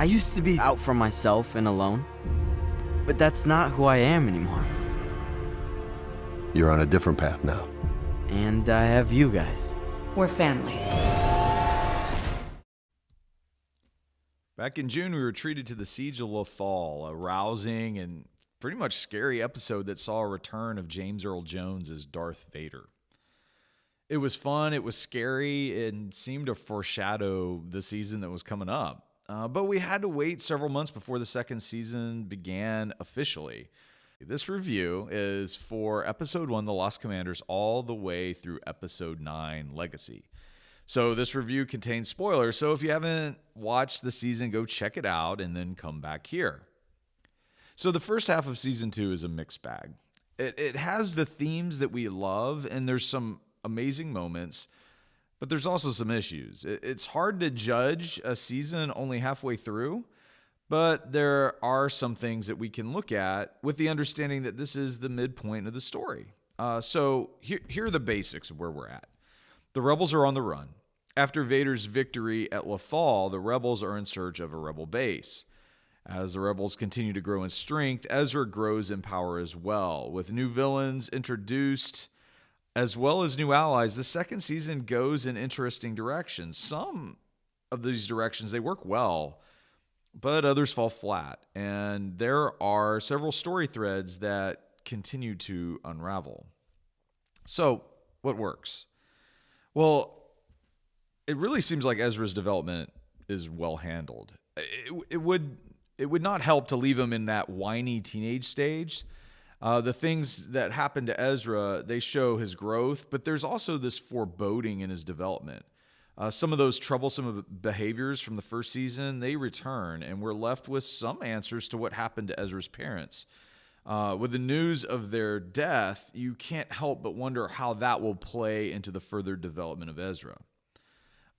I used to be out for myself and alone, but that's not who I am anymore. You're on a different path now. And I have you guys. We're family. Back in June, we were treated to the Siege of Lothal, a rousing and pretty much scary episode that saw a return of James Earl Jones as Darth Vader. It was fun, it was scary, and seemed to foreshadow the season that was coming up. But we had to wait several months before the second season began officially. This review is for Episode 1, The Lost Commanders, all the way through Episode 9, Legacy. So this review contains spoilers, so if you haven't watched the season, go check it out and then come back here. So the first half of Season 2 is a mixed bag. It has the themes that we love, and there's some amazing moments, but there's also some issues. It's hard to judge a season only halfway through, but there are some things that we can look at with the understanding that this is the midpoint of the story. So here are the basics of where we're at. The rebels are on the run. After Vader's victory at Lothal, the rebels are in search of a rebel base. As the rebels continue to grow in strength, Ezra grows in power as well. With new villains introduced, as well as new allies, the second season goes in interesting directions. Some of these directions, they work well, but others fall flat. And there are several story threads that continue to unravel. So, what works? Well, it really seems like Ezra's development is well handled. It would not help to leave him in that whiny teenage stage. The things that happen to Ezra, they show his growth, but there's also this foreboding in his development. Some of those troublesome behaviors from the first season, they return, and we're left with some answers to what happened to Ezra's parents. With the news of their death, you can't help but wonder how that will play into the further development of Ezra.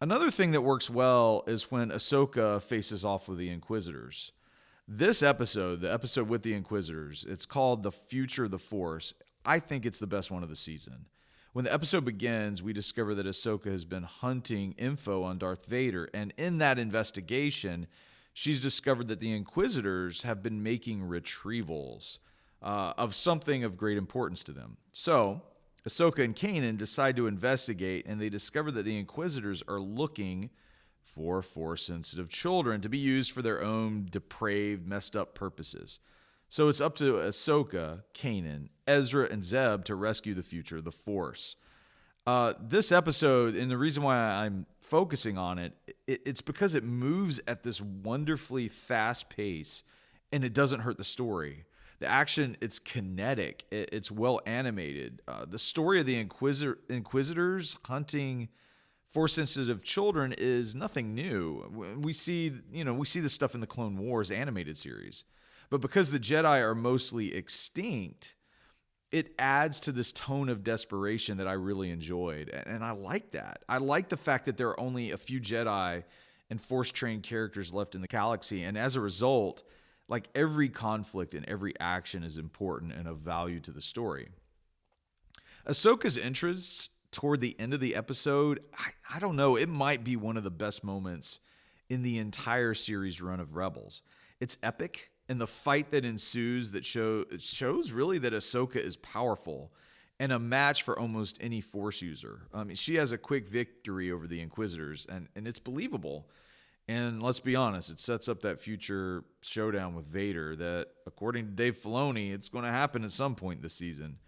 Another thing that works well is when Ahsoka faces off with the Inquisitors. This episode, the episode with the Inquisitors, it's called The Future of the Force. I think it's the best one of the season. When the episode begins, we discover that Ahsoka has been hunting info on Darth Vader, and in that investigation, she's discovered that the Inquisitors have been making retrievals of something of great importance to them. So, Ahsoka and Kanan decide to investigate, and they discover that the Inquisitors are looking for Force-sensitive children to be used for their own depraved, messed up purposes. So it's up to Ahsoka, Kanan, Ezra, and Zeb to rescue the future of the Force. This episode, and the reason why I'm focusing on it, it's because it moves at this wonderfully fast pace, and it doesn't hurt the story. The action, it's kinetic. It's well animated. The story of the Inquisitors hunting Force-sensitive children is nothing new. We see this stuff in the Clone Wars animated series. But because the Jedi are mostly extinct, it adds to this tone of desperation that I really enjoyed. And I like that. I like the fact that there are only a few Jedi and Force-trained characters left in the galaxy. And as a result, like every conflict and every action is important and of value to the story. Ahsoka's interests toward the end of the episode, I don't know, it might be one of the best moments in the entire series run of Rebels. It's epic, and the fight that ensues that shows really that Ahsoka is powerful and a match for almost any Force user. I mean, she has a quick victory over the Inquisitors, and it's believable. And let's be honest, it sets up that future showdown with Vader that, according to Dave Filoni, it's going to happen at some point this season.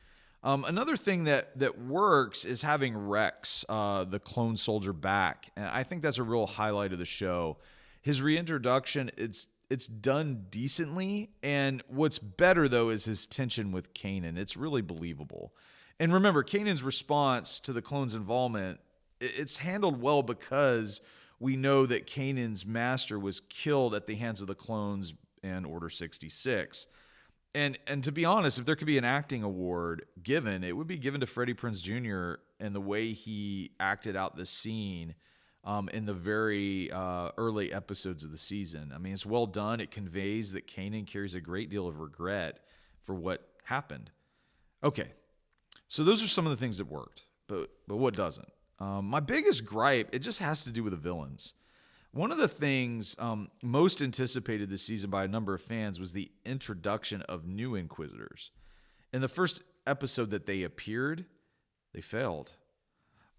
Another thing that works is having Rex, the clone soldier, back. And I think that's a real highlight of the show. His reintroduction, it's done decently. And what's better, though, is his tension with Kanan. It's really believable. And remember, Kanan's response to the clones' involvement, it's handled well because we know that Kanan's master was killed at the hands of the clones in Order 66. And to be honest, if there could be an acting award given, it would be given to Freddie Prinze Jr. and the way he acted out this scene in the very early episodes of the season. I mean, it's well done. It conveys that Kanan carries a great deal of regret for what happened. Okay, so those are some of the things that worked, but what doesn't? My biggest gripe, it just has to do with the villains. One of the things most anticipated this season by a number of fans was the introduction of new Inquisitors. In the first episode that they appeared, they failed.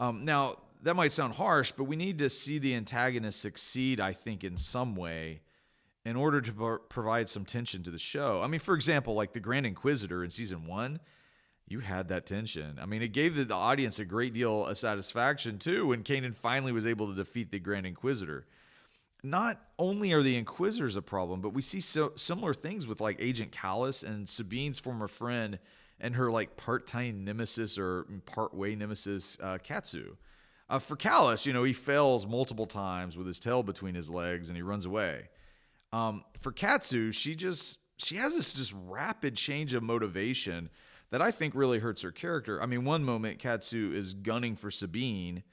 Now, that might sound harsh, but we need to see the antagonist succeed, I think, in some way in order to provide some tension to the show. I mean, for example, like the Grand Inquisitor in season 1, you had that tension. I mean, it gave the audience a great deal of satisfaction, too, when Kanan finally was able to defeat the Grand Inquisitor. Not only are the Inquisitors a problem, but we see similar things with like Agent Callus and Sabine's former friend and her like part-time nemesis or part-way nemesis, Katsu. For Callus, he fails multiple times with his tail between his legs and he runs away. For Katsu, she has this just rapid change of motivation that I think really hurts her character. I mean, one moment Katsu is gunning for Sabine,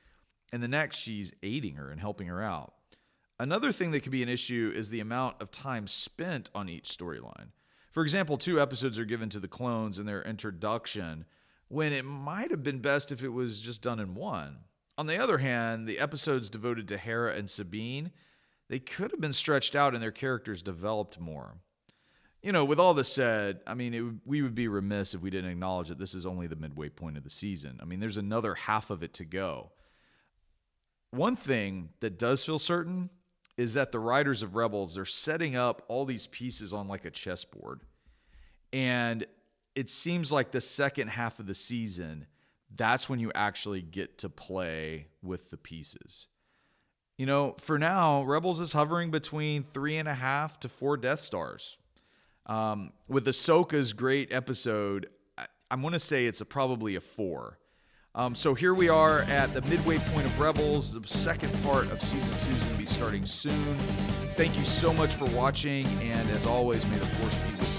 and the next she's aiding her and helping her out. Another thing that could be an issue is the amount of time spent on each storyline. For example, 2 episodes are given to the clones in their introduction, when it might have been best if it was just done in 1. On the other hand, the episodes devoted to Hera and Sabine, they could have been stretched out and their characters developed more. With all this said, I mean, we would be remiss if we didn't acknowledge that this is only the midway point of the season. I mean, there's another half of it to go. One thing that does feel certain is that the writers of Rebels, they're setting up all these pieces on like a chessboard. And it seems like the second half of the season, that's when you actually get to play with the pieces. For now, Rebels is hovering between 3.5 to 4 Death Stars. With Ahsoka's great episode, I'm going to say it's probably a 4. So here we are at the midway point of Rebels. The second part of Season 2 is going to be starting soon. Thank you so much for watching, and as always, may the Force be with you.